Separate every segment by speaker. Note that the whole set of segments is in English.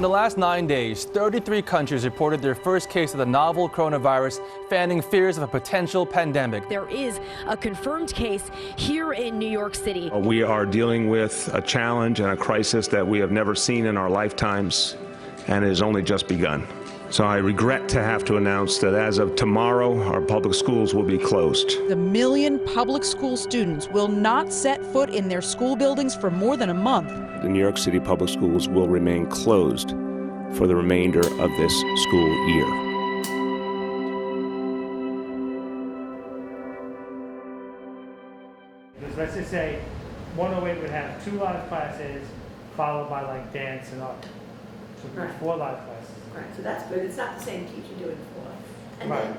Speaker 1: In the last 9 days, 33 countries reported their first case of the novel coronavirus, fanning fears of a potential pandemic.
Speaker 2: There is a confirmed case here in New York City.
Speaker 3: We are dealing with a challenge and a crisis that we have never seen in our lifetimes, and it has only just begun. So I regret to have to announce that as of tomorrow, our public schools will be closed.
Speaker 4: The million public school students will not set foot in their school buildings for more than a month.
Speaker 3: The New York City public schools will remain closed for the remainder of this school year.
Speaker 5: Because let's just say 108 would have 2 live classes followed by like dance and art. So there's 4 live classes.
Speaker 6: Right, so that's good. It's not the same teacher doing 4. And
Speaker 5: Right.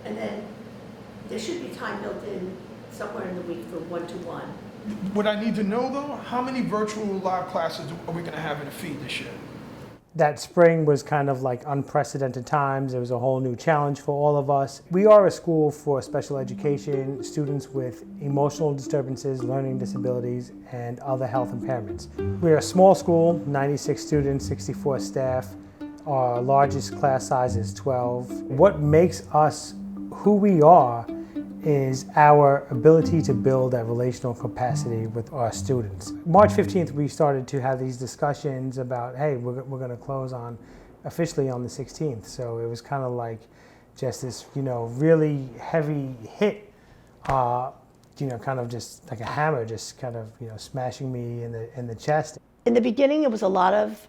Speaker 6: then there should be time built in somewhere in the week for one-to-one.
Speaker 7: What I need to know though, how many virtual live classes are we going to have in the feed this year?
Speaker 8: That spring was kind of like unprecedented times. It was a whole new challenge for all of us. We are a school for special education, students with emotional disturbances, learning disabilities, and other health impairments. We're a small school, 96 students, 64 staff. Our largest class size is 12. What makes us who we are is our ability to build that relational capacity with our students. March 15th, we started to have these discussions about, hey, we're going to close on officially on the 16th. So it was kind of like just this, really heavy hit, kind of just like a hammer, just kind of, smashing me in the chest.
Speaker 6: In the beginning, it was a lot of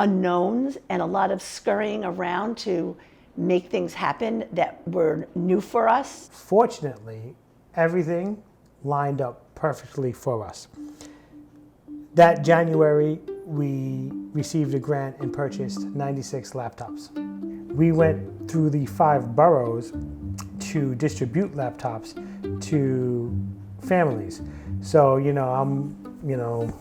Speaker 6: unknowns and a lot of scurrying around to make things happen that were new for us.
Speaker 8: Fortunately, everything lined up perfectly for us. That January, we received a grant and purchased 96 laptops. We went through the 5 boroughs to distribute laptops to families. So, I'm,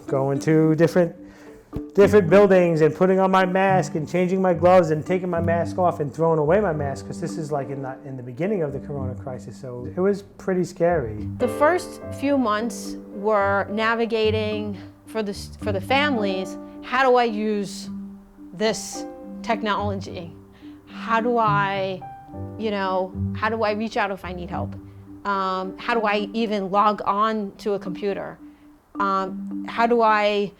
Speaker 8: going to different buildings and putting on my mask and changing my gloves and taking my mask off and throwing away my mask, because this is like in the beginning of the corona crisis, so it was pretty scary.
Speaker 9: The first few months were navigating for the families. How do I use this technology? How do I reach out if I need help? How do I even log on to a computer? How do I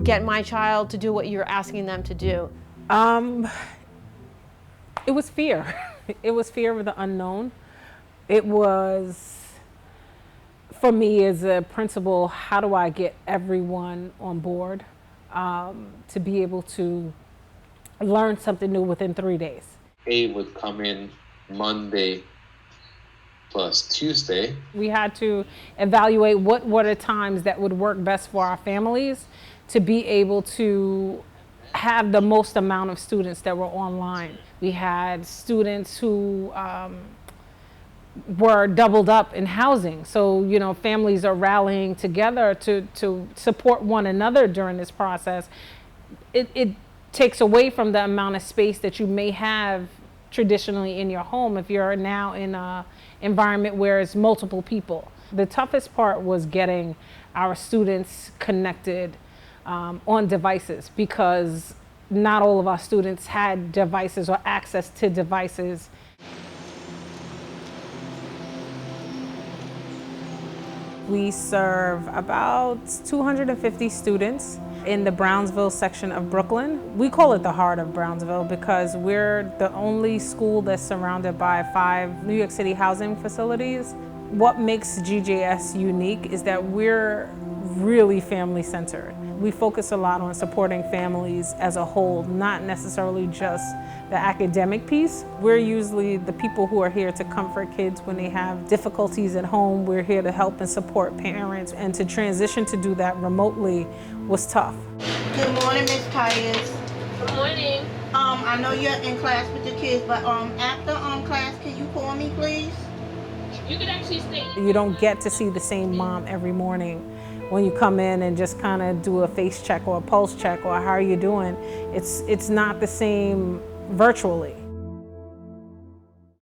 Speaker 9: get my child to do what you're asking them to do?
Speaker 10: It was fear. It was fear of the unknown. It was, for me as a principal, how do I get everyone on board to be able to learn something new within 3 days?
Speaker 11: A would come in Monday plus Tuesday.
Speaker 10: We had to evaluate what were the times that would work best for our families to be able to have the most amount of students that were online. We had students who were doubled up in housing. So, families are rallying together to support one another during this process. It takes away from the amount of space that you may have traditionally in your home if you're now in an environment where it's multiple people. The toughest part was getting our students connected on devices, because not all of our students had devices or access to devices. We serve about 250 students in the Brownsville section of Brooklyn. We call it the heart of Brownsville because we're the only school that's surrounded by 5 New York City housing facilities. What makes GJS unique is that we're really family-centered. We focus a lot on supporting families as a whole, not necessarily just the academic piece. We're usually the people who are here to comfort kids when they have difficulties at home. We're here to help and support parents, and to transition to do that remotely was tough.
Speaker 12: Good morning, Ms. Titus.
Speaker 9: Good morning.
Speaker 12: I know you're in class with the kids, but after class, can you call me, please?
Speaker 9: You can actually stay.
Speaker 10: You don't get to see the same mom every morning when you come in and just kind of do a face check or a pulse check or how are you doing. It's not the same virtually.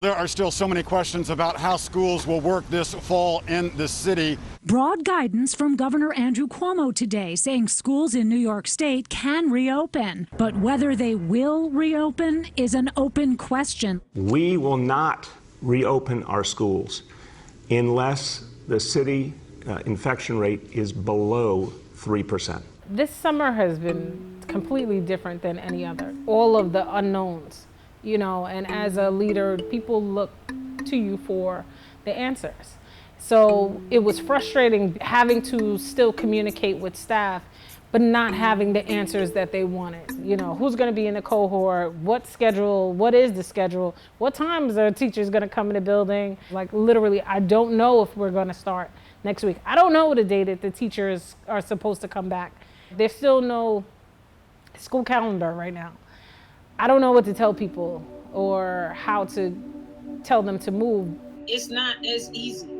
Speaker 13: There are still so many questions about how schools will work this fall in the city.
Speaker 14: Broad guidance from Governor Andrew Cuomo today saying schools in New York State can reopen. But whether they will reopen is an open question.
Speaker 3: We will not reopen our schools unless the city infection rate is below 3%.
Speaker 10: This summer has been completely different than any other. All of the unknowns, you know, and as a leader, people look to you for the answers. So it was frustrating having to still communicate with staff, but not having the answers that they wanted. You know, who's going to be in the cohort, what schedule, what is the schedule, what times are teachers going to come in the building? Like literally, I don't know if we're going to start next week. I don't know the day that the teachers are supposed to come back. There's still no school calendar right now. I don't know what to tell people or how to tell them to move.
Speaker 15: It's not as easy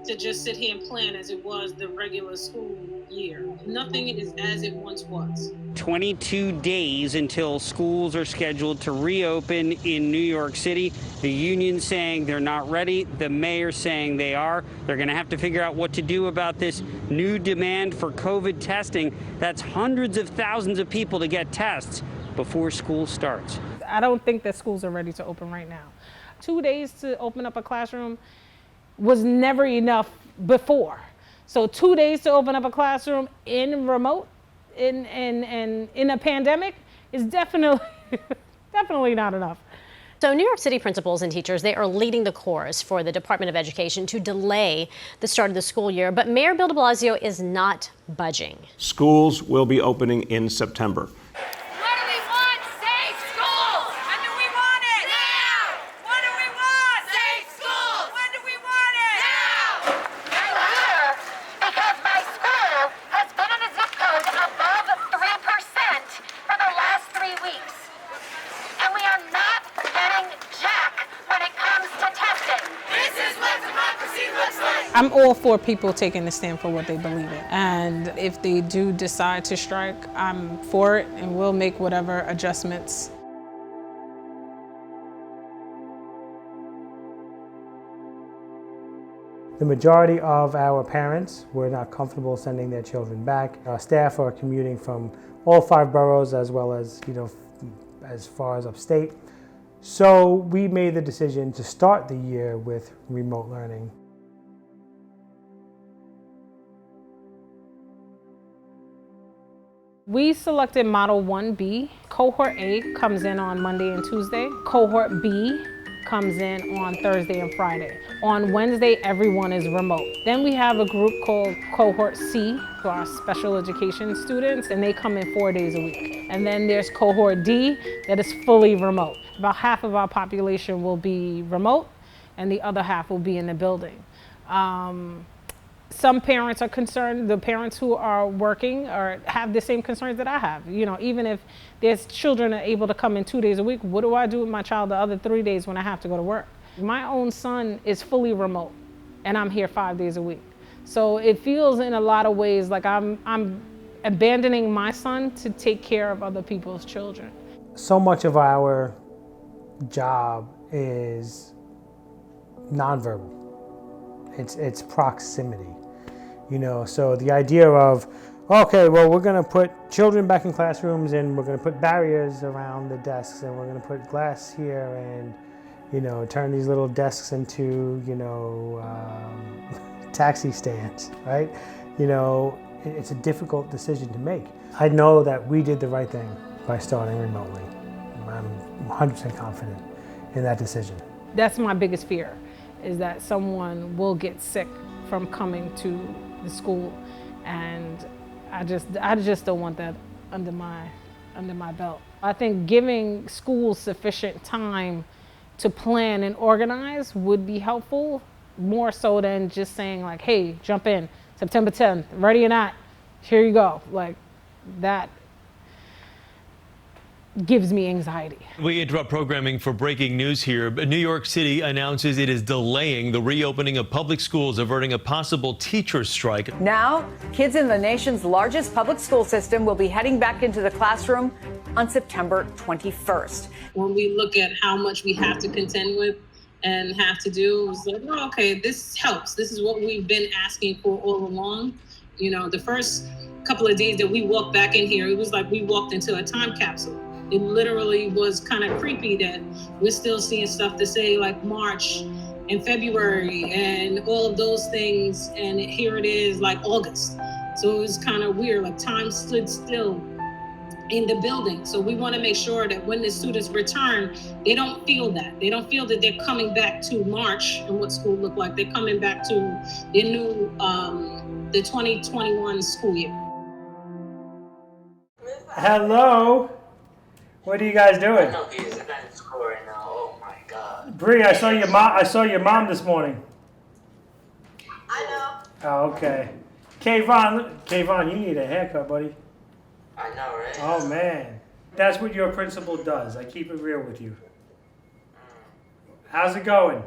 Speaker 15: to just sit here and plan as it was the regular school year. Nothing is as it once was.
Speaker 16: 22 days until schools are scheduled to reopen in New York City. The union saying they're not ready. The mayor saying they are. They're going to have to figure out what to do about this new demand for COVID testing. That's hundreds of thousands of people to get tests before school starts.
Speaker 10: I don't think that schools are ready to open right now. 2 days to open up a classroom was never enough before. So 2 days to open up a classroom in remote, in a pandemic is definitely not enough.
Speaker 17: So New York City principals and teachers, they are leading the chorus for the Department of Education to delay the start of the school year. But Mayor Bill de Blasio is not budging.
Speaker 3: Schools will be opening in September.
Speaker 10: I'm all for people taking a stand for what they believe in. And if they do decide to strike, I'm for it and we'll make whatever adjustments.
Speaker 8: The majority of our parents were not comfortable sending their children back. Our staff are commuting from all 5 boroughs as well as, as far as upstate. So we made the decision to start the year with remote learning.
Speaker 10: We selected Model 1B. Cohort A comes in on Monday and Tuesday. Cohort B comes in on Thursday and Friday. On Wednesday, everyone is remote. Then we have a group called Cohort C, who are special education students, and they come in 4 days a week. And then there's Cohort D that is fully remote. About half of our population will be remote, and the other half will be in the building. Some parents are concerned, the parents who are working or have the same concerns that I have. You know, even if there's children are able to come in 2 days a week, what do I do with my child the other 3 days when I have to go to work? My own son is fully remote and I'm here 5 days a week. So it feels in a lot of ways like I'm abandoning my son to take care of other people's children.
Speaker 8: So much of our job is nonverbal. It's proximity. So the idea of, okay, well, we're going to put children back in classrooms and we're going to put barriers around the desks and we're going to put glass here and, turn these little desks into, taxi stands, right? It's a difficult decision to make. I know that we did the right thing by starting remotely. I'm 100% confident in that decision.
Speaker 10: That's my biggest fear, is that someone will get sick from coming to the school, and I just don't want that under my belt. I think giving schools sufficient time to plan and organize would be helpful, more so than just saying like, hey, jump in, September 10th, ready or not, here you go. Like, that gives me anxiety.
Speaker 18: We interrupt programming for breaking news here. New York City announces it is delaying the reopening of public schools, averting a possible teacher strike.
Speaker 19: Now, kids in the nation's largest public school system will be heading back into the classroom on September 21st.
Speaker 15: When we look at how much we have to contend with and have to do, it's like, oh, okay, this helps. This is what we've been asking for all along. You know, the first couple of days that we walked back in here, it was like we walked into a time capsule. It literally was kind of creepy that we're still seeing stuff to say like March and February and all of those things, and here it is like August. So it was kind of weird, like time stood still in the building. So we want to make sure that when the students return, they don't feel that. They don't feel that they're coming back to March and what school looked like. They're coming back to their new, the 2021 school year.
Speaker 8: Hello. What are you guys doing?
Speaker 20: I know he's in school right now. Oh my God.
Speaker 8: Bree, I saw your mom this morning.
Speaker 12: I know.
Speaker 8: Oh, okay. Kayvon, you need a haircut, buddy.
Speaker 20: I know, right?
Speaker 8: Oh man, that's what your principal does. I keep it real with you. How's it going?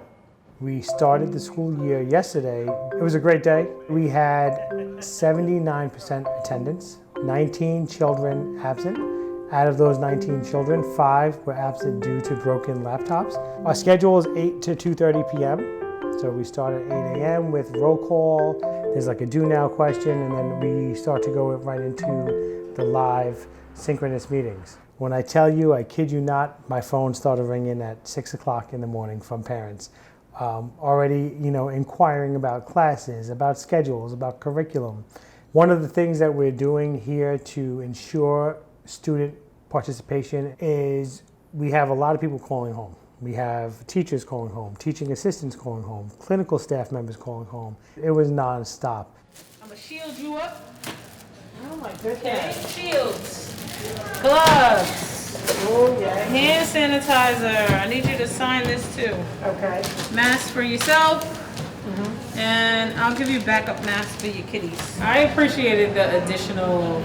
Speaker 8: We started the school year yesterday. It was a great day. We had 79% attendance, 19 children absent. Out of those 19 children, 5 were absent due to broken laptops. Our schedule is 8 to 2:30 p.m. So we start at 8 a.m. with roll call. There's like a do now question, and then we start to go right into the live synchronous meetings. When I tell you, I kid you not, my phone started ringing at 6 o'clock in the morning from parents. Already, inquiring about classes, about schedules, about curriculum. One of the things that we're doing here to ensure student participation is we have a lot of people calling home. We have teachers calling home, teaching assistants calling home, clinical staff members calling home. It was nonstop.
Speaker 10: I'm gonna shield you up. Oh my goodness. Okay, shields, gloves. Oh yeah. Hand sanitizer. I need you to sign this too. Okay. Mask for yourself. And I'll give you backup masks for your kitties. I appreciated the additional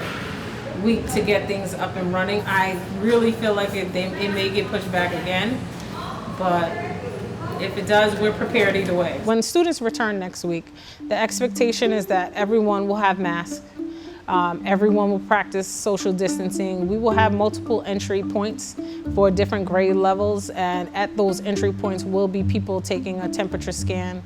Speaker 10: week to get things up and running. I really feel like it may get pushed back again, but if it does, we're prepared either way. When students return next week, the expectation is that everyone will have masks. Everyone will practice social distancing. We will have multiple entry points for different grade levels, and at those entry points will be people taking a temperature scan.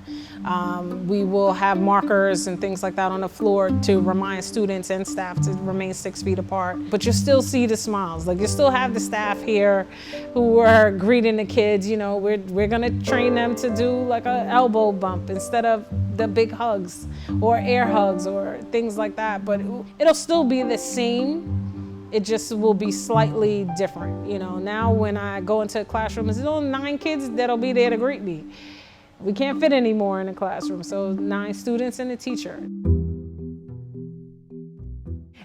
Speaker 10: We will have markers and things like that on the floor to remind students and staff to remain 6 feet apart. But you'll still see the smiles. Like, you still have the staff here who are greeting the kids. We're gonna train them to do like an elbow bump instead of the big hugs or air hugs or things like that. But it'll still be the same. It just will be slightly different. Now when I go into a classroom, there's only 9 kids that'll be there to greet me. We can't fit any more in the classroom, so 9 students and a teacher.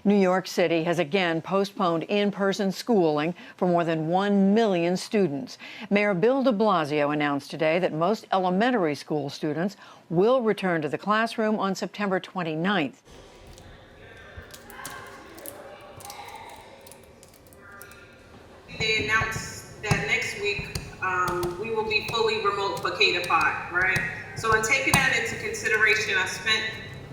Speaker 21: New York City has again postponed in-person schooling for more than 1 million students. Mayor Bill de Blasio announced today that most elementary school students will return to the classroom on September 29th.
Speaker 15: They announced that next week we will be fully remote for K-5, right? So in taking that into consideration, I spent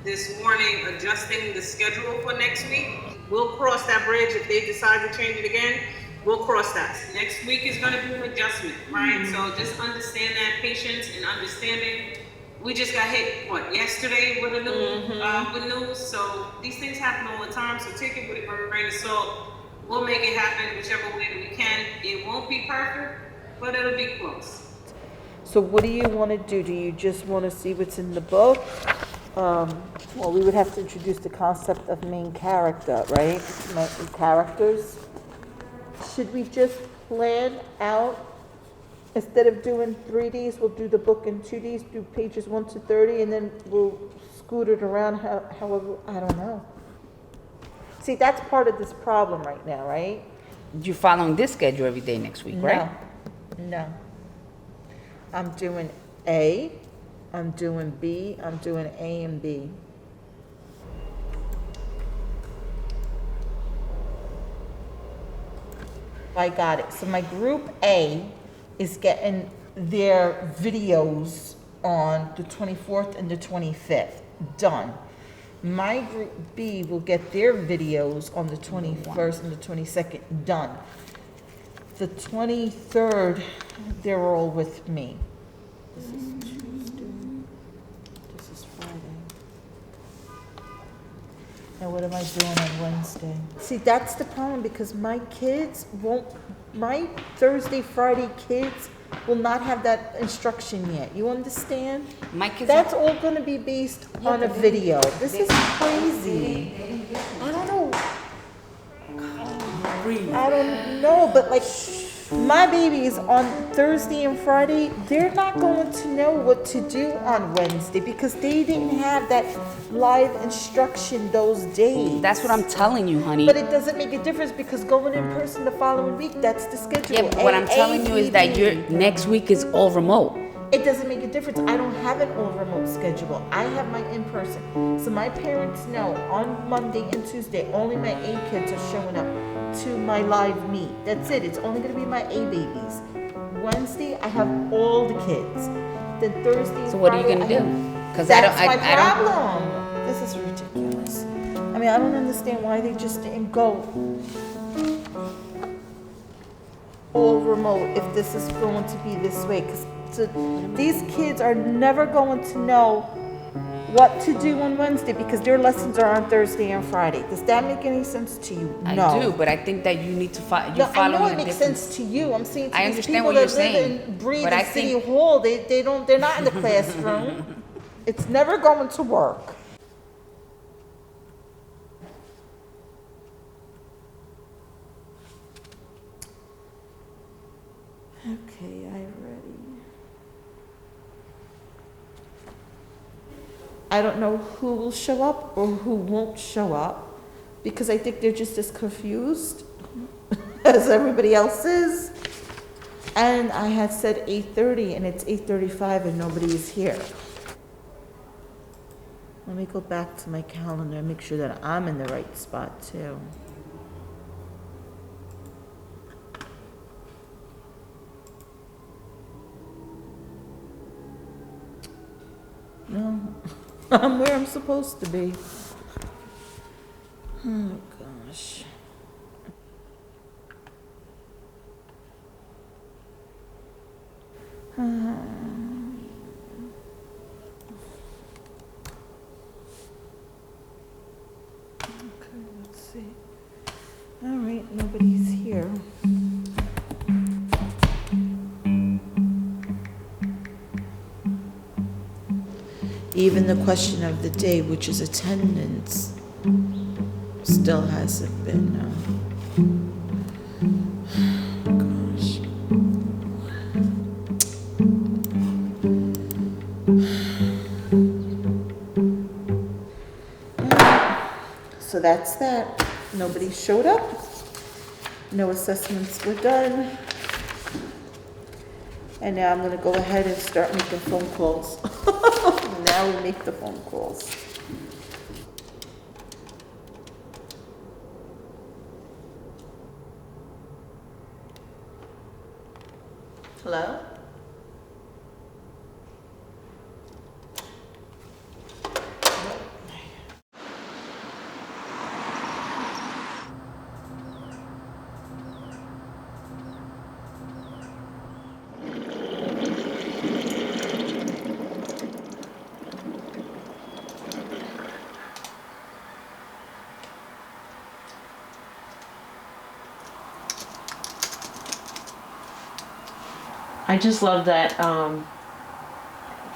Speaker 15: this morning adjusting the schedule for next week. We'll cross that bridge if they decide to change it again. We'll cross that. Next week is going to be an adjustment, right? So just understand that, patience and understanding. We just got hit, yesterday with a new with news. So these things happen all the time. So take it with a grain of salt. We'll make it happen whichever way that we can. It won't be perfect, but it'll be close.
Speaker 22: So what do you want to do? Do you just want to see what's in the book? Well, we would have to introduce the concept of main character, right? Characters. Should we just plan out, instead of doing 3Ds, we'll do the book in 2Ds, do pages 1 to 30, and then we'll scoot it around however, I don't know. See, that's part of this problem right now, right?
Speaker 23: You're following this schedule every day next week, right?
Speaker 22: No. I'm doing A, I'm doing B, I'm doing A and B. I got it. So my group A is getting their videos on the 24th and the 25th done. My group B will get their videos on the 21st and the 22nd done. The 23rd, they're all with me. This is Tuesday. This is Friday. Now what am I doing on Wednesday? See, that's the problem because my Thursday, Friday kids will not have that instruction yet. You understand?
Speaker 23: My kids.
Speaker 22: That's all going to be based on a video. This is crazy. I don't know. I don't know, but like my babies on Thursday and Friday, they're not going to know what to do on Wednesday because they didn't have that live instruction those days.
Speaker 23: That's what I'm telling you, honey.
Speaker 22: But it doesn't make a difference because going in person the following week, that's the schedule.
Speaker 23: Yeah, but what I'm telling you is that your next week is all remote.
Speaker 22: It doesn't make a difference. I don't have an all remote schedule. I have my in person. So my parents know on Monday and Tuesday, only my A kids are showing up to my live meet. That's it. It's only going to be my A babies. Wednesday, I have all the kids. Then Thursday and
Speaker 23: So what are you
Speaker 22: Friday,
Speaker 23: going to do? Because
Speaker 22: that's my problem. This is ridiculous. I mean, I don't understand why they just didn't go all remote if this is going to be this way. Because these kids are never going to know what to do on Wednesday because their lessons are on Thursday and Friday. Does that make any sense to you? No.
Speaker 23: I do, but I think that you need to follow.
Speaker 22: No, I know it makes sense to you. I'm saying to
Speaker 23: I
Speaker 22: these
Speaker 23: understand
Speaker 22: people
Speaker 23: what you're
Speaker 22: that live
Speaker 23: saying,
Speaker 22: and breathe
Speaker 23: but
Speaker 22: in
Speaker 23: I
Speaker 22: City
Speaker 23: think-
Speaker 22: Hall, they're not in the classroom. It's never going to work. Okay, I'm ready. I don't know who will show up or who won't show up because I think they're just as confused as everybody else is. And I had said 8:30 and it's 8:35 and nobody is here. Let me go back to my calendar and make sure that I'm in the right spot too. No, I'm where I'm supposed to be. Oh, gosh. Okay, let's see. All right, nobody's here. Even the question of the day, which is attendance, still hasn't been. Gosh. So that's that. Nobody showed up. No assessments were done. And now I'm going to go ahead and start making phone calls. Now we make the phone calls. Hello?
Speaker 1: I just love that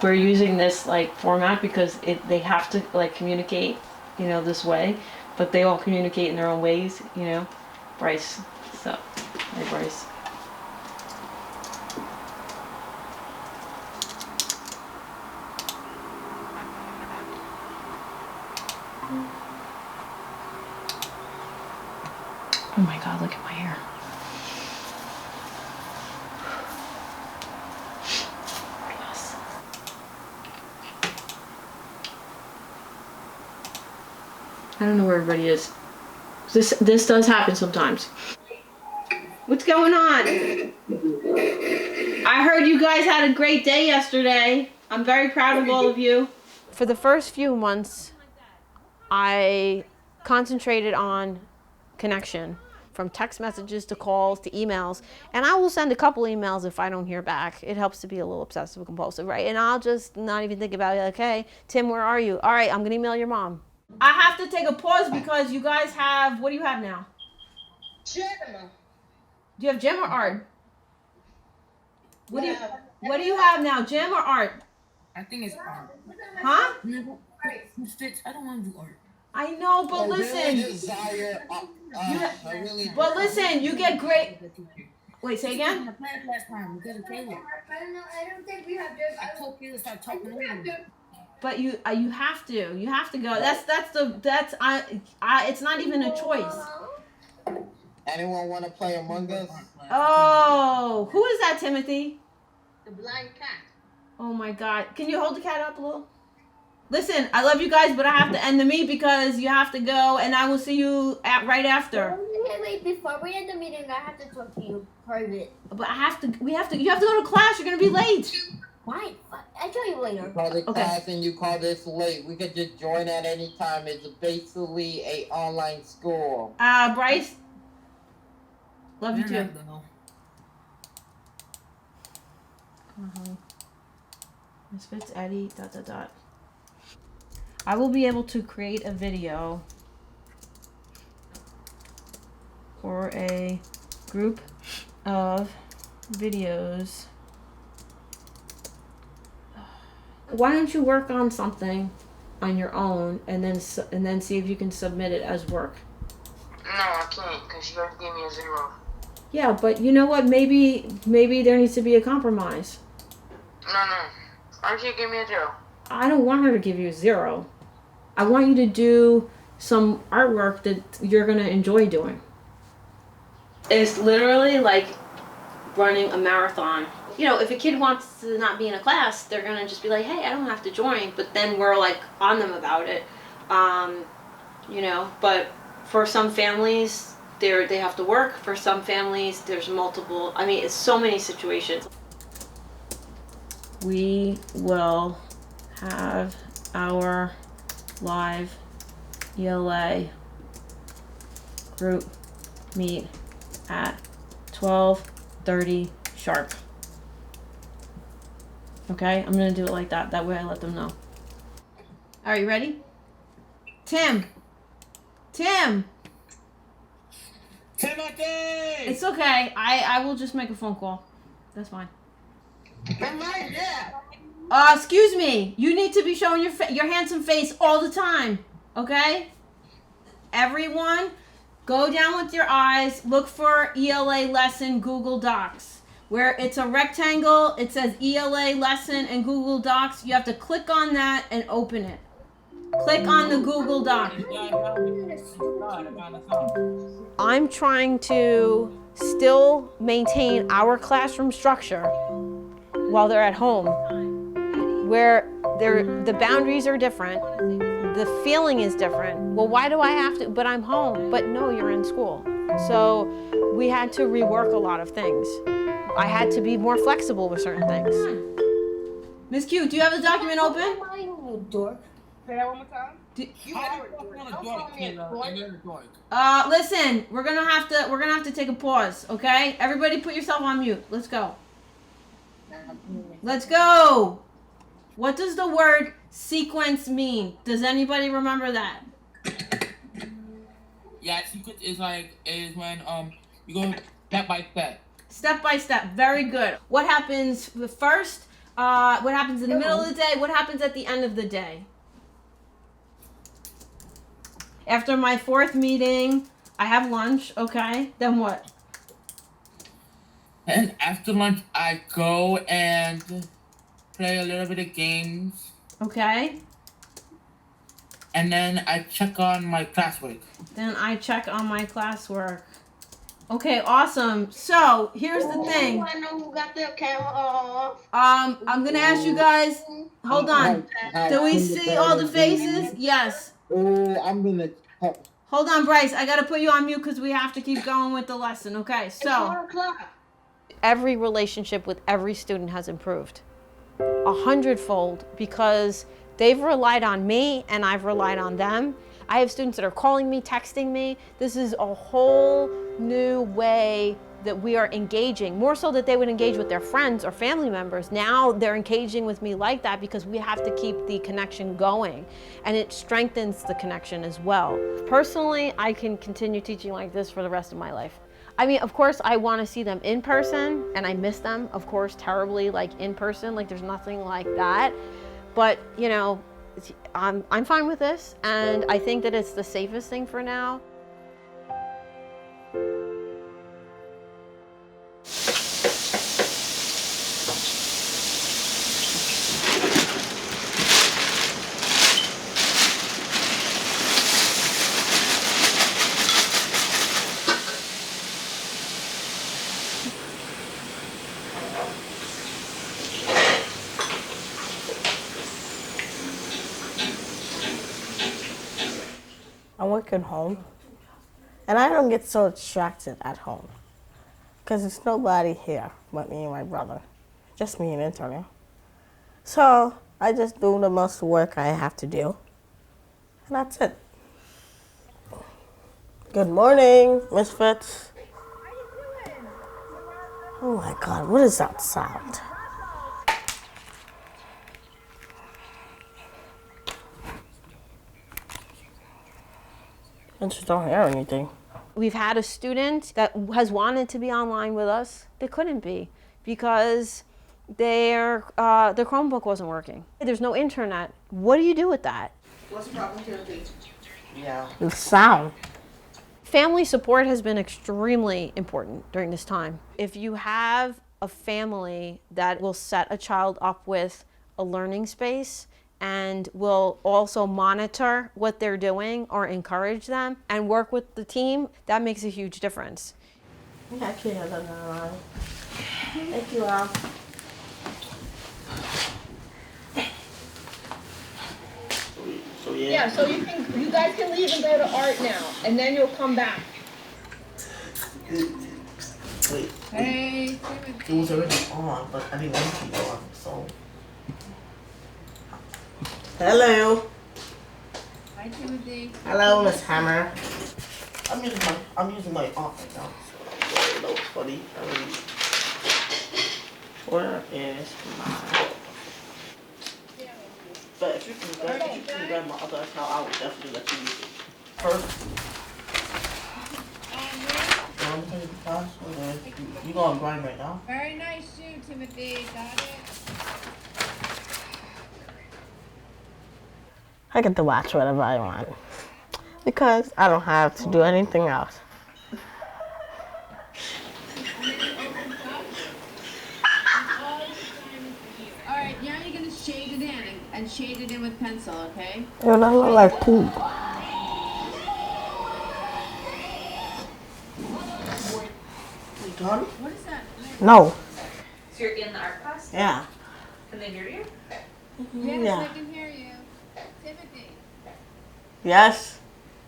Speaker 1: we're using this like format because they have to like communicate, you know, this way, but they all communicate in their own ways, you know. Bryce, so hi Bryce. Oh my God, look at my hair. I don't know where everybody is. This does happen sometimes. What's going on? I heard you guys had a great day yesterday. I'm very proud of all of you.
Speaker 9: For the first few months, I concentrated on connection, from text messages to calls to emails, and I will send a couple emails if I don't hear back. It helps to be a little obsessive compulsive, right? And I'll just not even think about it, like, hey, Tim, where are you? All right, I'm gonna email your mom. I have to take a pause because you guys have, what do you have now?
Speaker 12: Gym.
Speaker 9: Do you have gym or art? What do you have now, gym or art?
Speaker 23: I think it's art.
Speaker 9: Huh?
Speaker 23: I don't want to do art.
Speaker 9: I know, but listen. But listen, you get great. Wait, say again?
Speaker 23: I played last time. We got a table.
Speaker 12: I don't think we have gym.
Speaker 23: I told you to start talking over me.
Speaker 9: But you have to go. It's not even a choice.
Speaker 20: Anyone want to play Among Us?
Speaker 9: Oh, who is that, Timothy?
Speaker 12: The blind cat.
Speaker 9: Oh my God. Can you hold the cat up a little? Listen, I love you guys, but I have to end the meet because you have to go, and I will see you right after.
Speaker 12: Wait, before we end the meeting, I have to talk to you private.
Speaker 9: But you have to go to class. You're gonna be late.
Speaker 12: Why? I'll tell you later.
Speaker 20: You call it class and you call this late. We could just join at any time. It's basically a online school.
Speaker 9: Bryce. Love you too. Misfits, Eddie, ... I will be able to create a video or a group of videos. Why don't you work on something on your own and then see if you can submit it as work?
Speaker 20: No, I can't because you guys gave me a 0.
Speaker 9: Yeah, but you know what? Maybe there needs to be a compromise.
Speaker 20: No. Why don't you give me a 0?
Speaker 9: I don't want her to give you a 0. I want you to do some artwork that you're going to enjoy doing. It's literally like running a marathon. You know, if a kid wants to not be in a class, they're going to just be like, hey, I don't have to join. But then we're like on them about it. You know, but for some families, they have to work. For some families, there's multiple. I mean, it's so many situations. We will have our live ELA group meet at 12:30 sharp. Okay, I'm gonna do it like that. That way I let them know. Are you ready? Tim!
Speaker 20: Timothy!
Speaker 9: It's okay. I will just make a phone call. That's fine.
Speaker 12: I'm right there.
Speaker 9: Excuse me. You need to be showing your handsome face all the time. Okay? Everyone, go down with your eyes. Look for ELA lesson Google Docs. Where it's a rectangle, it says ELA lesson and Google Docs. You have to click on that and open it. Click on the Google Doc. I'm trying to still maintain our classroom structure while they're at home, where the boundaries are different, the feeling is different. Well, why do I have to? But I'm home. But no, you're in school. So we had to rework a lot of things. I had to be more flexible with certain things. Miss Q, do you have the document open?
Speaker 12: You dork.
Speaker 20: Say that one more time.
Speaker 9: Listen, we're gonna have to take a pause, okay? Everybody put yourself on mute. Let's go. Let's go. What does the word sequence mean? Does anybody remember that?
Speaker 20: Yeah, sequence is when you go step by step.
Speaker 9: Step by step. Very good. What happens first? What happens in the middle of the day? What happens at the end of the day? After my 4th meeting, I have lunch, okay? Then what?
Speaker 20: And after lunch, I go and play a little bit of games.
Speaker 9: Okay.
Speaker 20: And then I check on my classwork.
Speaker 9: Then I check on my classwork. Okay, awesome. So, here's the thing.
Speaker 12: I know who got their camera off.
Speaker 9: I'm gonna ask you guys, hold on. Do we see all the faces? Yes.
Speaker 20: Oh, I'm gonna...
Speaker 9: Hold on, Bryce. I gotta put you on mute because we have to keep going with the lesson. Okay, so every relationship with every student has improved 100-fold because they've relied on me and I've relied on them. I have students that are calling me, texting me. This is a whole new way that we are engaging, more so that they would engage with their friends or family members. Now they're engaging with me like that because we have to keep the connection going, and it strengthens the connection as well. Personally, I can continue teaching like this for the rest of my life. I mean, of course, I want to see them in person, and I miss them, of course, terribly, like in person, like there's nothing like that. But, you know, I'm fine with this, and I think that it's the safest thing for now.
Speaker 2: I work at home, and I don't get so distracted at home because there's nobody here but me and my brother, just me and Antonio. So I just do the most work I have to do, and that's it. Good morning, Misfits. Oh my God, what is that sound? I just don't hear anything.
Speaker 9: We've had a student that has wanted to be online with us. They couldn't be because their Chromebook wasn't working. There's no internet. What do you do with that?
Speaker 12: What's the problem here, please?
Speaker 2: Yeah. The sound.
Speaker 9: Family support has been extremely important during this time. If you have a family that will set a child up with a learning space and will also monitor what they're doing or encourage them and work with the team, that makes a huge difference.
Speaker 2: I can't hear that now. Thank you, Al.
Speaker 12: So yeah, so you guys can leave and go to art now, and then you'll come back.
Speaker 2: Wait.
Speaker 12: Hey,
Speaker 2: It was already on, but I didn't want it to be on, so. Hello.
Speaker 12: Hi, Timothy.
Speaker 2: Hello, Miss Hammer. I'm using my off right now. So it looks funny. Where is my? But if you can grab my other account, I would definitely let you use it. First. I'm taking the password. You go on grind right now?
Speaker 12: Very nice shoe, Timothy. Got it.
Speaker 2: I get to watch whatever I want because I don't have to do anything else.
Speaker 12: All right, now you're gonna shade it in and shade it in with pencil, okay?
Speaker 2: Yo, that look like poop. You done?
Speaker 12: What is that?
Speaker 2: No.
Speaker 4: So you're in the art class?
Speaker 2: Yeah.
Speaker 4: Can they hear you?
Speaker 12: Yes,
Speaker 2: Yeah.
Speaker 12: I can hear you. Timothy,
Speaker 2: Yes.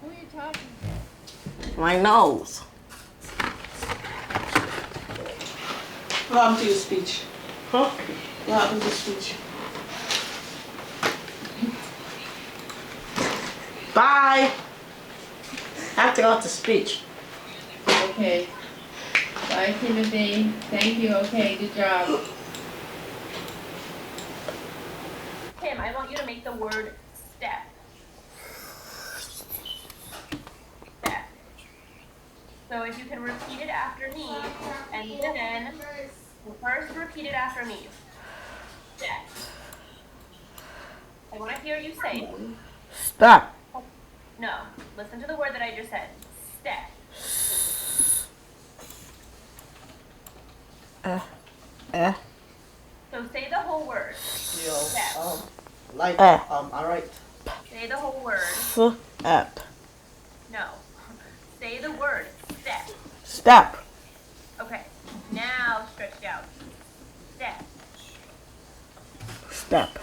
Speaker 12: who are you talking to?
Speaker 2: My nose.
Speaker 5: What happened to your speech?
Speaker 2: Huh?
Speaker 5: What happened to your speech?
Speaker 2: Bye. I have to go out to speech.
Speaker 12: Okay. Bye, Timothy. Thank you. Okay, good job.
Speaker 4: Tim, I want you to make the word step. Step. So if you can repeat it after me, and then first repeat it after me. Step. I want to hear you say it.
Speaker 2: Stop.
Speaker 4: No, listen to the word that I just said. Step. So say the whole word. Step.
Speaker 2: Alright.
Speaker 4: Say the whole word.
Speaker 2: Step.
Speaker 4: No. Say the word. Step.
Speaker 2: Step.
Speaker 4: Okay. Now stretch out. Step.
Speaker 2: Step.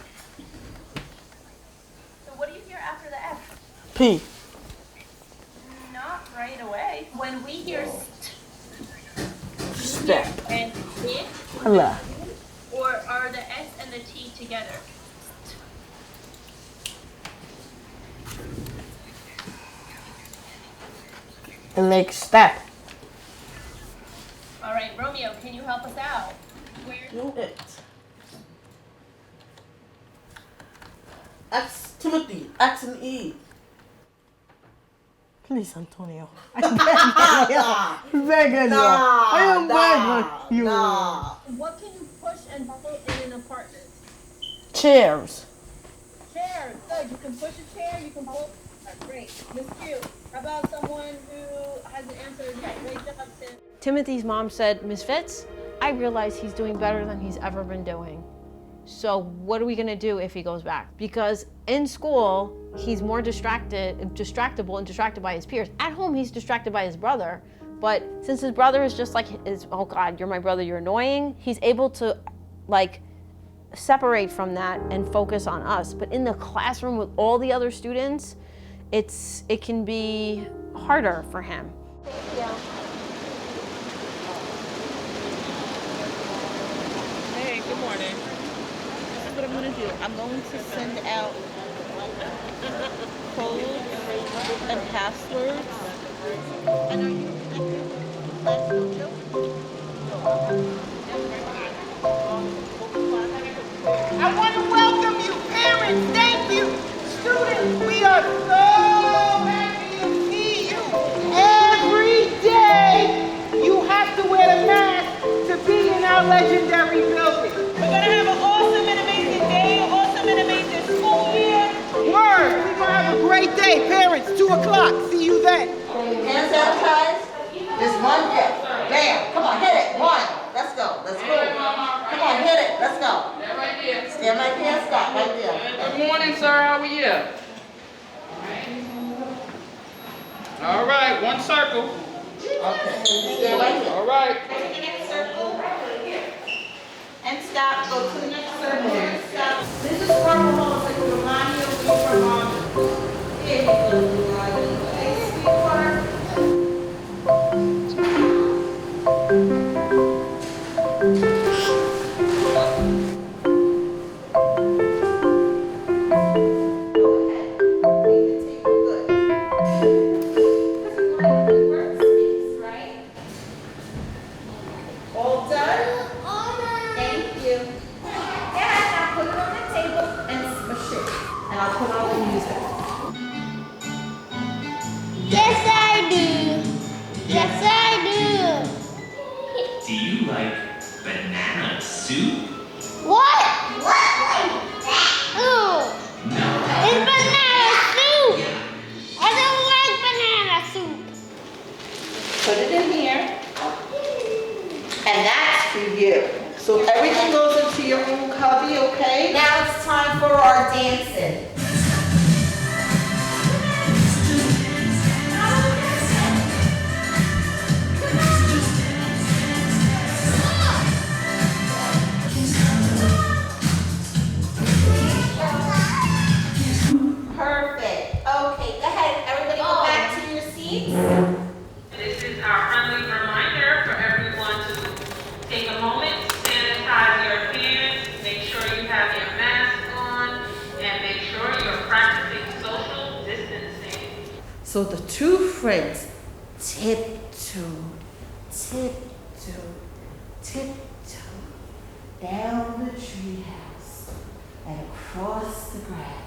Speaker 4: So what do you hear after the S?
Speaker 2: P.
Speaker 4: Not right away. When we hear
Speaker 2: Step.
Speaker 4: and it,
Speaker 2: Hello.
Speaker 4: or are the S and the T together?
Speaker 2: and make step.
Speaker 4: All right, Romeo, can you help us out?
Speaker 5: Do it. X Timothy, X and E.
Speaker 2: Please, Antonio. I'm begging you. I am begging you.
Speaker 12: What can you push and pull in an apartment?
Speaker 2: Chairs.
Speaker 12: Chair, good. You can push a chair, you can pull. That's great. Miss Q, how about someone who hasn't answered yet? Great job, Tim.
Speaker 9: Timothy's mom said, Ms. Fitz, I realize he's doing better than he's ever been doing. So what are we gonna do if he goes back? Because in school, he's more distractible and distracted by his peers. At home, he's distracted by his brother. But since his brother is just like, oh God, you're my brother, you're annoying, he's able to like separate from that and focus on us. But in the classroom with all the other students, it can be harder for him.
Speaker 22: Hey, good morning. This is what I'm going to do. I'm going to send out codes and passwords. And are you connected to
Speaker 6: I want to welcome you, parents. Thank you, students. We are so happy to see you. Every day, you have to wear a mask to be in our legendary building. We're gonna have an awesome and amazing day, awesome and amazing school year. Word. We're gonna have a great day, parents. 2 o'clock. See you then.
Speaker 22: Hands out, guys. Just one day. Bam. Come on, hit it. One. Let's go. Let's go. Come on, hit it. Let's go. Stand right there. Stand right there. Stop right there.
Speaker 7: Good morning, sir. How are you? All right, one circle.
Speaker 22: Okay. Stand right there.
Speaker 7: All right.
Speaker 22: Go to the next circle. And stop. Go to the next circle. And stop. This is workaholics. Like the remind you of your mom. Here you go. Okay, sweetheart. All done? Thank you. Dad, now put it on the table and smush it. And I'll put on the music.
Speaker 11: Yes, I do. Yes, I do.
Speaker 24: Do you like banana soup?
Speaker 11: What? Ooh.
Speaker 24: No.
Speaker 11: It's banana soup. I don't like banana soup.
Speaker 22: Put it in here. And that's for you. So everything goes into your own cubby, okay? Now it's time for our dancing. Perfect. Okay, go ahead. Everybody go back to your seats.
Speaker 15: This is our friendly reminder for everyone to take a moment, sanitize your hands, make sure you have your mask on, and make sure you're practicing social distancing.
Speaker 22: So the two friends tiptoe, tiptoe, tiptoe down the treehouse and across the grass.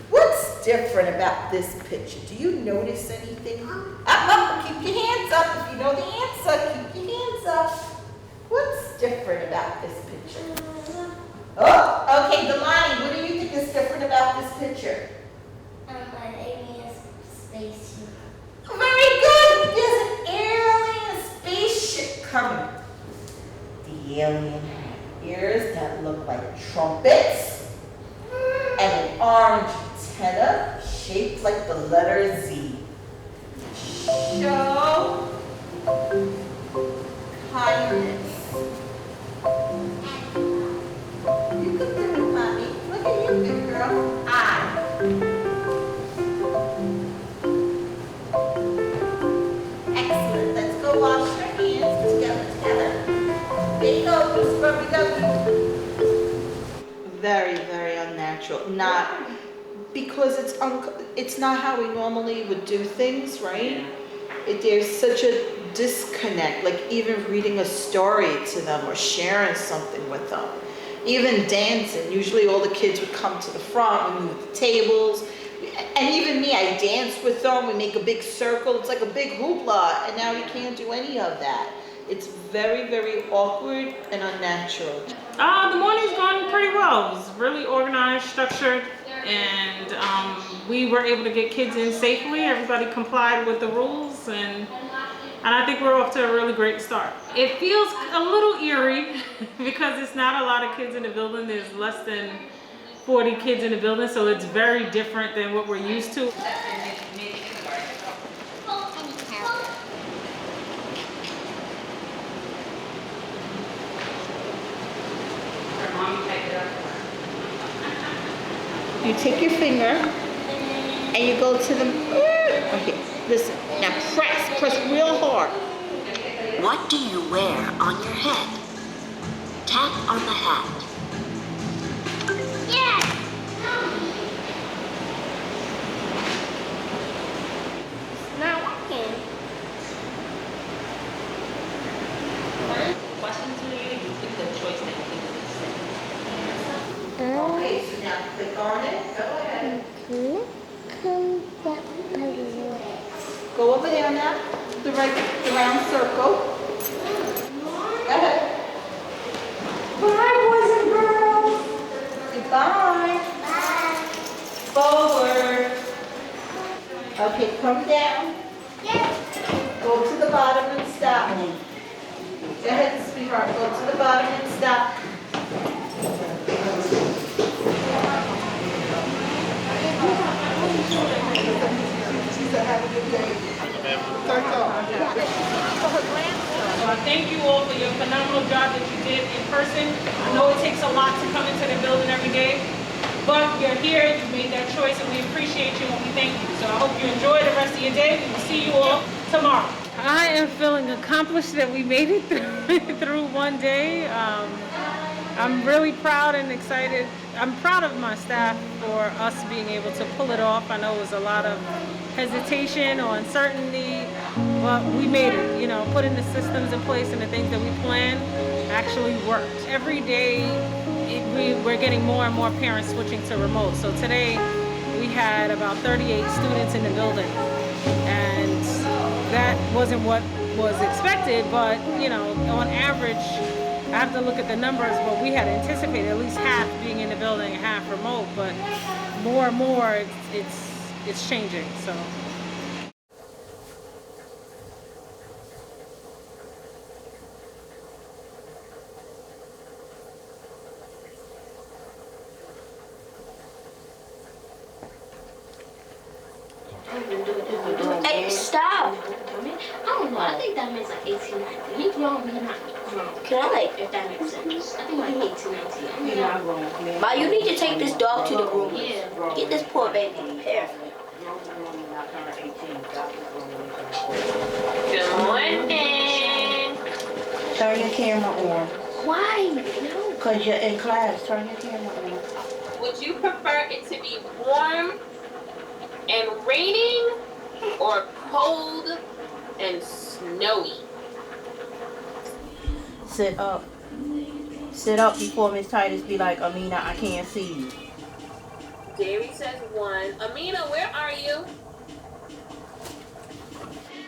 Speaker 22: What's different about this picture? Do you notice anything? Up, keep your hands up. If you know the answer, keep your hands up. What's different about this picture? Oh, okay, Delani, what do you think is different about this picture?
Speaker 11: An alien spaceship.
Speaker 22: Very good. There's an alien spaceship coming. The alien had ears that look like trumpets and an orange antenna shaped like the letter Z. Show kindness. You could do it, mommy. Look at you, big girl. I. Excellent. Let's go wash your hands together. There you go, you scrubby dubby. Very, very unnatural. Not because it's not how we normally would do things, right? there's such a disconnect, like even reading a story to them or sharing something with them. Even dancing, usually all the kids would come to the front, we move the tables, and even me, I dance with them, we make a big circle, it's like a big hoopla, and now we can't do any of that. It's very, very awkward and unnatural.
Speaker 10: The morning's gone pretty well. It was really organized, structured, and we were able to get kids in safely. Everybody complied with the rules, and I think we're off to a really great start. It feels a little eerie because it's not a lot of kids in the building. There's less than 40 kids in the building, so it's very different than what we're used to.
Speaker 22: You take your finger and you go to the, okay, listen, now press real hard.
Speaker 13: What do you wear on your head? Tap on the hat.
Speaker 11: Yes! It's not working.
Speaker 4: Questions related, you pick the choice that you think is
Speaker 22: Okay, so now click on it, go ahead. Go over there now, the round circle. Go ahead. Bye, boys and girls. Goodbye. Bye. Forward. Okay, come down. Go to the bottom and stop. Go ahead, sweetheart, go to the bottom and stop.
Speaker 10: Thank you all for your phenomenal job that you did in person. I know it takes a lot to come into the building every day, but you're here, you made that choice, and we appreciate you and we thank you. So I hope you enjoy the rest of your day. We will see you all tomorrow. I am feeling accomplished that we made it through one day. I'm really proud and excited. I'm proud of my staff for us being able to pull it off. I know it was a lot of hesitation or uncertainty, but we made it. You know, putting the systems in place and the things that we planned actually worked. Every day, we're getting more and more parents switching to remote. So today, we had about 38 students in the building, and that wasn't what was expected, but you know, on average, I have to look at the numbers, but we had anticipated at least half being in the building and half remote, but more and more it's changing, so.
Speaker 11: Hey, stop! I don't know. I think that means like 18, 19. He's grown, but he's not grown. Can I like, if that makes sense? I think like 18, 19. You're not grown. Ma, you need to take this dog to the room. Yeah, bro. Get this poor baby prepared.
Speaker 4: Good morning.
Speaker 22: Turn your camera on.
Speaker 11: Why? No.
Speaker 22: Because you're in class. Turn your camera on.
Speaker 4: Would you prefer it to be warm and raining or cold and snowy?
Speaker 22: Sit up. Sit up before Miss Titus be like, Amina, I can't see you.
Speaker 4: Jerry says 1. Amina, where are you?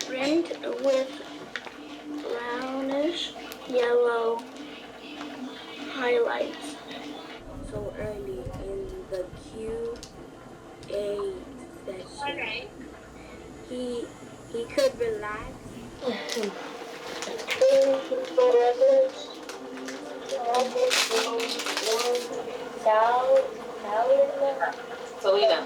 Speaker 11: Print with brownish yellow highlights. So early in the QA session.
Speaker 4: Okay.
Speaker 11: He could relax.
Speaker 4: Selena.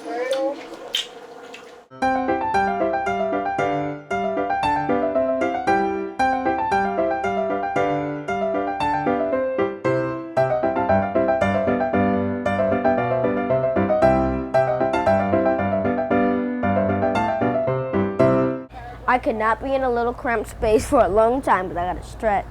Speaker 11: I could not be in a little cramped space for a long time, but I gotta stretch.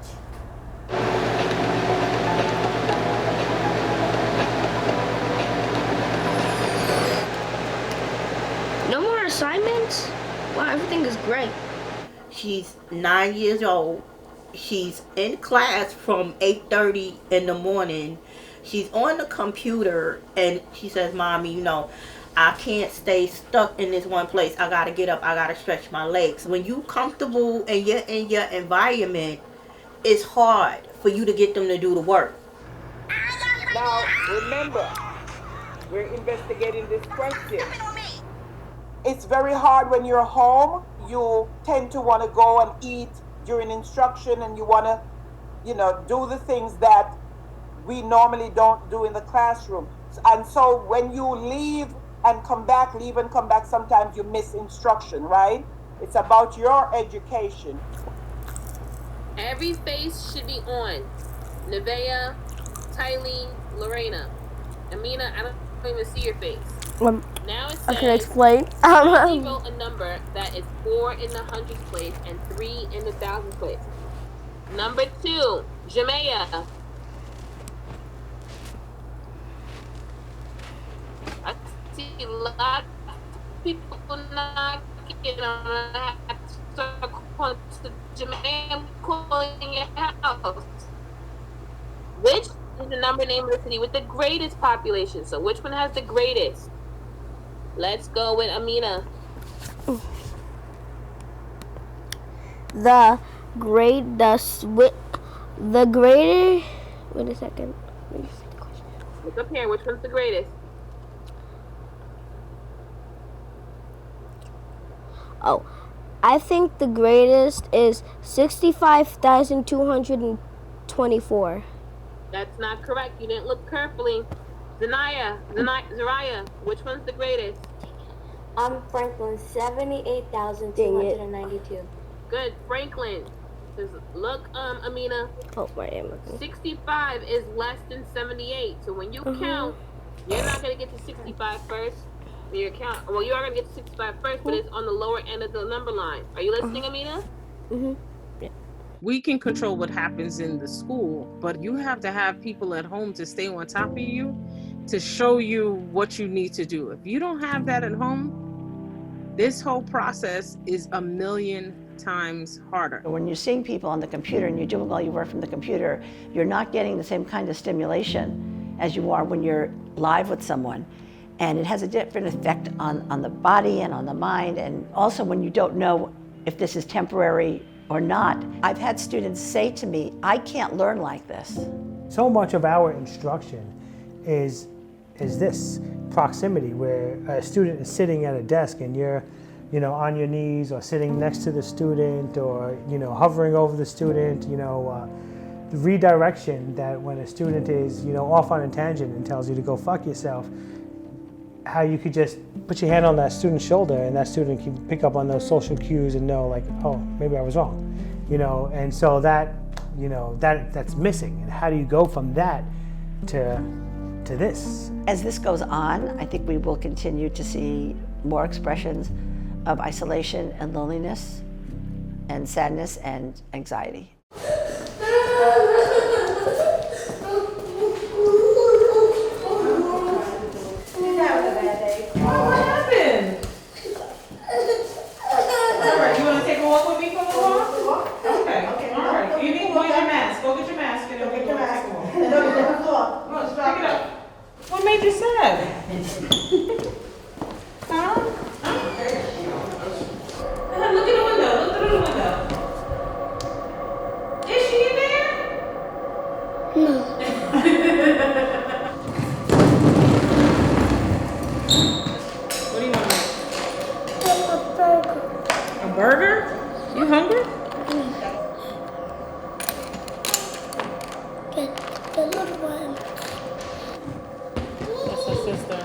Speaker 11: No more assignments? Wow, everything is great.
Speaker 6: She's 9 years old. She's in class from 8:30 in the morning. She's on the computer and she says, "Mommy, I can't stay stuck in this one place. I gotta get up. I gotta stretch my legs." When you comfortable and you're in your environment, it's hard for you to get them to do the work.
Speaker 3: Now, remember, we're investigating this question. It's very hard when you're home. You tend to want to go and eat during instruction, and you want to, do the things that we normally don't do in the classroom. And so when you leave and come back, sometimes you miss instruction, right? It's about your education.
Speaker 4: Every face should be on. Nevaeh, Tylene, Lorena. Amina, I don't even see your face. Now it says,
Speaker 11: I can explain.
Speaker 4: Only wrote a number that is 4 in the hundreds place and 3 in the thousands place. Number 2, Jameya. I see a lot of people knocking. I'm gonna have to start calling to Jameya. I'm calling your house. Which is the number name of the city with the greatest population? So which one has the greatest? Let's go with Amina.
Speaker 11: The greater. Wait a second.
Speaker 4: Look up here. Which one's the greatest?
Speaker 11: Oh, I think the greatest is 65,224.
Speaker 4: That's not correct. You didn't look carefully. Zariah, which one's the greatest?
Speaker 11: Franklin, 78,292.
Speaker 4: Good, Franklin. Look, Amina.
Speaker 11: Oh, I am looking.
Speaker 4: 65 is less than 78. So when you count, you're not gonna get to 65 first. You are gonna get to 65 first, but it's on the lower end of the number line. Are you listening, Amina?
Speaker 10: We can control what happens in the school, but you have to have people at home to stay on top of you, to show you what you need to do. If you don't have that at home, this whole process is a million times harder.
Speaker 14: When you're seeing people on the computer and you're doing all your work from the computer, you're not getting the same kind of stimulation as you are when you're live with someone. And it has a different effect on the body and on the mind, and also when you don't know if this is temporary or not. I've had students say to me, "I can't learn like this."
Speaker 8: So much of our instruction is this proximity, where a student is sitting at a desk and you're on your knees or sitting next to the student, or hovering over the student. The redirection that when a student is off on a tangent and tells you to go fuck yourself, how you could just put your hand on that student's shoulder and that student can pick up on those social cues and know, like, oh, maybe I was wrong, and so that's missing. And how do you go from that to this?
Speaker 14: As this goes on, I think we will continue to see more expressions of isolation and loneliness and sadness and anxiety.
Speaker 10: What made you sad? Huh? Look at the window. Look through the window. Is she in there?
Speaker 11: No.
Speaker 10: What do you want to make? A burger. A burger? You hungry?
Speaker 11: Get the little one.
Speaker 10: That's her sister.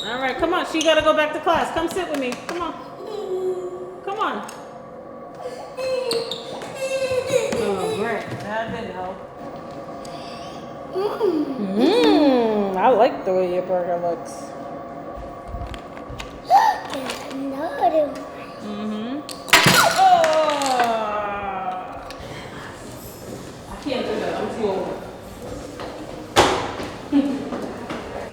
Speaker 10: All right, come on. She got to go back to class. Come sit with me. Come on. Come on. Oh, great. That didn't help. I like the way your burger looks.
Speaker 11: Another one.
Speaker 10: I can't do that. I'm too old.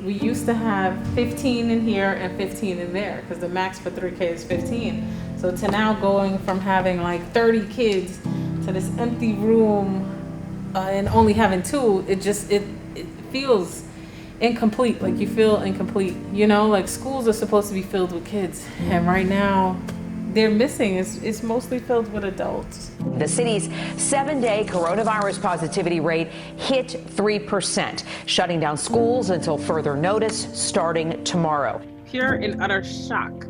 Speaker 10: We used used to have 15 in here and 15 in there because the max for 3K is 15. So to now going from having like 30 kids to this empty room and only having 2, it feels incomplete. Like you feel incomplete, you know, like schools are supposed to be filled with kids. And right now they're missing. It's mostly filled with adults.
Speaker 16: The city's 7-day coronavirus positivity rate hit 3%, shutting down schools until further notice starting tomorrow.
Speaker 10: Pure and utter shock.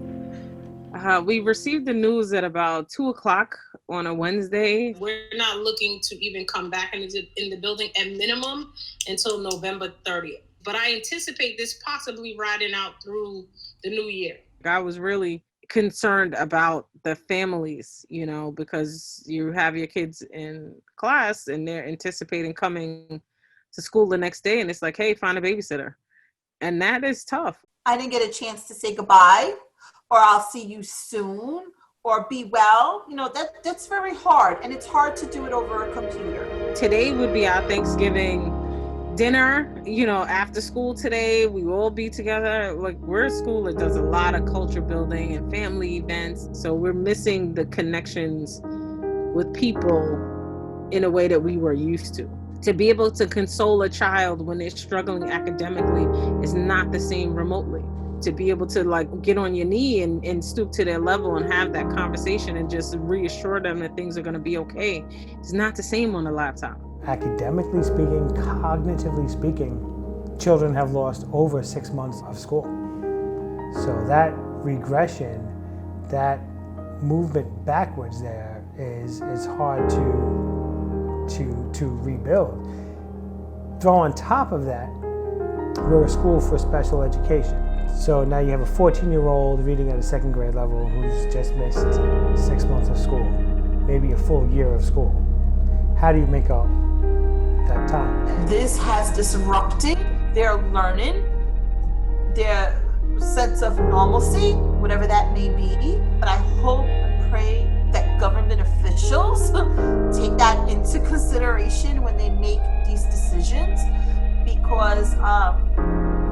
Speaker 10: We received the news at about 2 o'clock on a Wednesday.
Speaker 15: We're not looking to even come back in the building at minimum until November 30th. But I anticipate this possibly riding out through the new year.
Speaker 10: I was really concerned about the families, you know, because you have your kids in class and they're anticipating coming to school the next day and it's like, hey, find a babysitter. And that is tough.
Speaker 6: I didn't get a chance to say goodbye, or I'll see you soon, or be well. You know, that's very hard, and it's hard to do it over a computer.
Speaker 10: Today would be our Thanksgiving dinner, you know, after school today. We will all be together. Like, we're a school that does a lot of culture building and family events, so we're missing the connections with people in a way that we were used to. To be able to console a child when they're struggling academically is not the same remotely. To be able to like get on your knee and stoop to their level and have that conversation and just reassure them that things are going to be okay is not the same on a laptop.
Speaker 8: Academically speaking, cognitively speaking, children have lost over 6 months of school. So that regression, that movement backwards there is hard to rebuild. Throw on top of that, we're a school for special education. So now you have a 14-year-old reading at a 2nd grade level who's just missed 6 months of school, maybe a full year of school. How do you make up that time?
Speaker 6: This has disrupted their learning, their sense of normalcy, whatever that may be. But I hope and pray that government officials take that into consideration when they make these decisions, because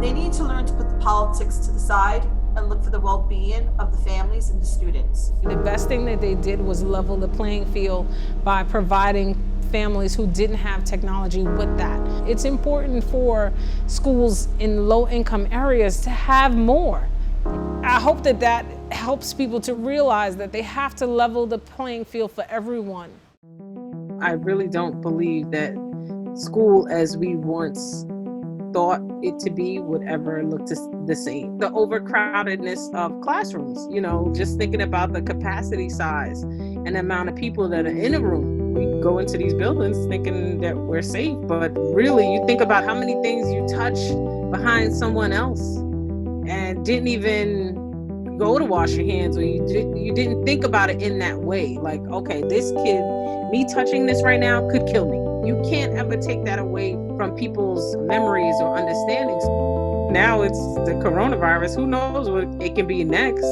Speaker 6: they need to learn to put the politics to the side and look for the well-being of the families and the students.
Speaker 10: The best thing that they did was level the playing field by providing families who didn't have technology with that. It's important for schools in low-income areas to have more. I hope that that helps people to realize that they have to level the playing field for everyone. I really don't believe that school as we once thought it to be would ever look the same. The overcrowdedness of classrooms, you know, just thinking about the capacity size and the amount of people that are in a room. We go into these buildings thinking that we're safe, but really you think about how many things you touch behind someone else and didn't even go to wash your hands, or you didn't think about it in that way. Like, okay, this kid, me touching this right now could kill me. You can't ever take that away from people's memories or understandings. Now it's the coronavirus. Who knows what it can be next?